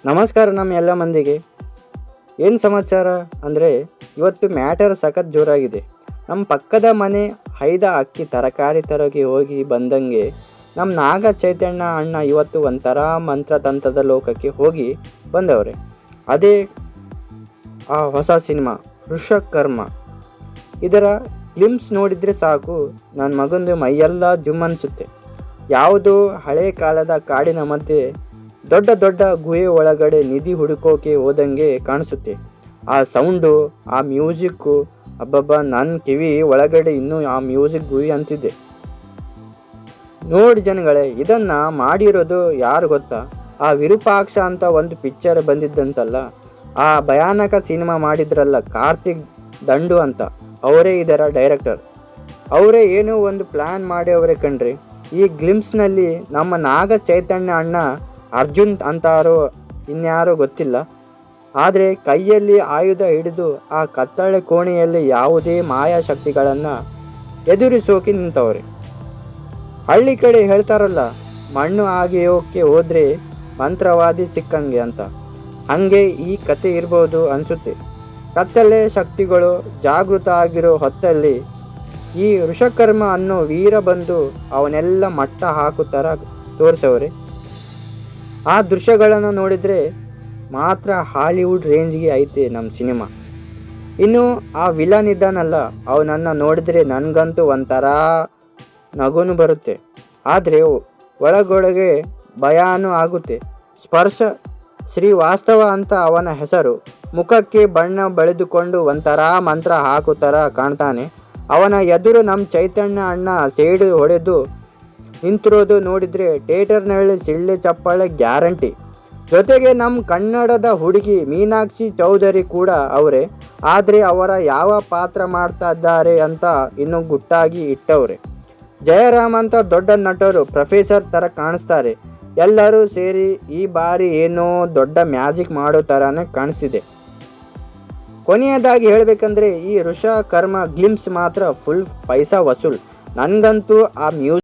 ನಮಸ್ಕಾರ ನಮ್ಮ ಎಲ್ಲ ಮಂದಿಗೆ. ಏನು ಸಮಾಚಾರ ಅಂದರೆ ಇವತ್ತು ಮ್ಯಾಟರ್ ಸಖತ್ ಜೋರಾಗಿದೆ. ನಮ್ಮ ಪಕ್ಕದ ಮನೆ ಹೈದ ಅಕ್ಕಿ ತರಕಾರಿ ತರೋಕೆ ಹೋಗಿ ಬಂದಂಗೆ ನಮ್ಮ ನಾಗ ಚೈತನ್ಯ ಅಣ್ಣ ಇವತ್ತು ಒಂಥರ ಮಂತ್ರತಂತ್ರದ ಲೋಕಕ್ಕೆ ಹೋಗಿ ಬಂದವ್ರೆ. ಅದೇ ಆ ಹೊಸ ಸಿನಿಮಾ ಋಷಕರ್ಮ. ಇದರ ಗ್ಲಿಮ್ಸ್ ನೋಡಿದರೆ ಸಾಕು ನನ್ನ ಮಗಂದು ಮೈಯೆಲ್ಲ ಜುಮ್ ಅನಿಸುತ್ತೆ. ಯಾವುದೋ ಹಳೆ ಕಾಲದ ಕಾಡಿನ ಮಧ್ಯೆ ದೊಡ್ಡ ದೊಡ್ಡ ಗುಹೆ ಒಳಗಡೆ ನಿಧಿ ಹುಡುಕೋಕೆ ಹೋದಂಗೆ ಕಾಣಿಸುತ್ತೆ. ಆ ಸೌಂಡು, ಆ ಮ್ಯೂಸಿಕ್ಕು, ಅಬ್ಬಬ್ಬ, ನನ್ನ ಕಿವಿ ಒಳಗಡೆ ಇನ್ನೂ ಆ ಮ್ಯೂಸಿಕ್ ಗುಹೆ ಅಂತಿದೆ. ನೋಡಿ ಜನಗಳೇ, ಇದನ್ನು ಮಾಡಿರೋದು ಯಾರು ಗೊತ್ತಾ? ಆ ವಿರೂಪಾಕ್ಷ ಅಂತ ಒಂದು ಪಿಕ್ಚರ್ ಬಂದಿದ್ದಂತಲ್ಲ, ಆ ಭಯಾನಕ ಸಿನಿಮಾ ಮಾಡಿದ್ರಲ್ಲ ಕಾರ್ತಿಕ್ ದಂಡು ಅಂತ, ಅವರೇ ಇದರ ಡೈರೆಕ್ಟರ್. ಅವರೇ ಏನೋ ಒಂದು ಪ್ಲ್ಯಾನ್ ಮಾಡಿ ಅವರೇ ಕಣ್ರಿ. ಈ ಗ್ಲಿಮ್ಸ್ನಲ್ಲಿ ನಮ್ಮ ನಾಗ ಚೈತನ್ಯ ಅಣ್ಣ ಅರ್ಜುನ್ ಅಂತಾರೋ ಇನ್ಯಾರೋ ಗೊತ್ತಿಲ್ಲ, ಆದರೆ ಕೈಯಲ್ಲಿ ಆಯುಧ ಹಿಡಿದು ಆ ಕತ್ತಳೆ ಕೋಣೆಯಲ್ಲಿ ಯಾವುದೇ ಮಾಯಾಶಕ್ತಿಗಳನ್ನು ಎದುರಿಸೋಕೆ ನಿಂತವ್ರೆ. ಹಳ್ಳಿ ಕಡೆ ಹೇಳ್ತಾರಲ್ಲ, ಮಣ್ಣು ಆಗಿಯೋಕೆ ಹೋದರೆ ಮಂತ್ರವಾದಿ ಸಿಕ್ಕಂಗೆ ಅಂತ, ಹಂಗೆ ಈ ಕತೆ ಇರ್ಬೋದು ಅನಿಸುತ್ತೆ. ಕತ್ತಲೆ ಶಕ್ತಿಗಳು ಜಾಗೃತ ಆಗಿರೋ ಹೊತ್ತಲ್ಲಿ ಈ ಋಷಕರ್ಮ ಅನ್ನೋ ವೀರ ಬಂದು ಅವನ್ನೆಲ್ಲ ಮಟ್ಟ ಹಾಕೋ ಥರ ತೋರಿಸವ್ರೆ. ಆ ದೃಶ್ಯಗಳನ್ನು ನೋಡಿದರೆ ಮಾತ್ರ ಹಾಲಿವುಡ್ ರೇಂಜ್ಗೆ ಐತೆ ನಮ್ಮ ಸಿನಿಮಾ. ಇನ್ನು ಆ ವಿಲನ್ ಇದ್ದಾನಲ್ಲ, ಅವನನ್ನು ನೋಡಿದರೆ ನನಗಂತೂ ಒಂಥರ ನಗುನು ಬರುತ್ತೆ, ಆದರೆ ಒಳಗೊಳಗೆ ಭಯಾನೂ ಆಗುತ್ತೆ. ಸ್ಪರ್ಶ ಶ್ರೀವಾಸ್ತವ ಅಂತ ಅವನ ಹೆಸರು. ಮುಖಕ್ಕೆ ಬಣ್ಣ ಬಳಿದುಕೊಂಡು ಒಂಥರ ಮಂತ್ರ ಹಾಕೋ ಥರ ಕಾಣ್ತಾನೆ. ಅವನ ಎದುರು ನಮ್ಮ ಚೈತನ್ಯ ಅಣ್ಣ ಸೇಡು ಹೊಡೆದು ನಿಂತಿರೋದು ನೋಡಿದರೆ ಥಿಯೇಟರ್ನಲ್ಲಿ ಸಿಳ್ಳೆ ಚಪ್ಪಾಳೆ ಗ್ಯಾರಂಟಿ. ಜೊತೆಗೆ ನಮ್ಮ ಕನ್ನಡದ ಹುಡುಗಿ ಮೀನಾಕ್ಷಿ ಚೌಧರಿ ಕೂಡ ಅವರೇ, ಆದರೆ ಅವರ ಯಾವ ಪಾತ್ರ ಮಾಡ್ತಾ ಇದ್ದಾರೆ ಅಂತ ಇನ್ನೂ ಗುಟ್ಟಾಗಿ ಇಟ್ಟವ್ರೆ. ಜಯರಾಮ್ ಅಂತ ದೊಡ್ಡ ನಟರು ಪ್ರೊಫೆಸರ್ ಥರ ಕಾಣಿಸ್ತಾರೆ. ಎಲ್ಲರೂ ಸೇರಿ ಈ ಬಾರಿ ಏನೋ ದೊಡ್ಡ ಮ್ಯಾಜಿಕ್ ಮಾಡೋ ಥರನೇ ಕಾಣಿಸ್ತಿದೆ. ಕೊನೆಯದಾಗಿ ಹೇಳಬೇಕಂದ್ರೆ ಈ ಋಷಕರ್ಮ ಗ್ಲಿಮ್ಸ್ ಮಾತ್ರ ಫುಲ್ ಪೈಸಾ ವಸೂಲ್. ನನಗಂತೂ ಆ ಮ್ಯೂಸಿಕ್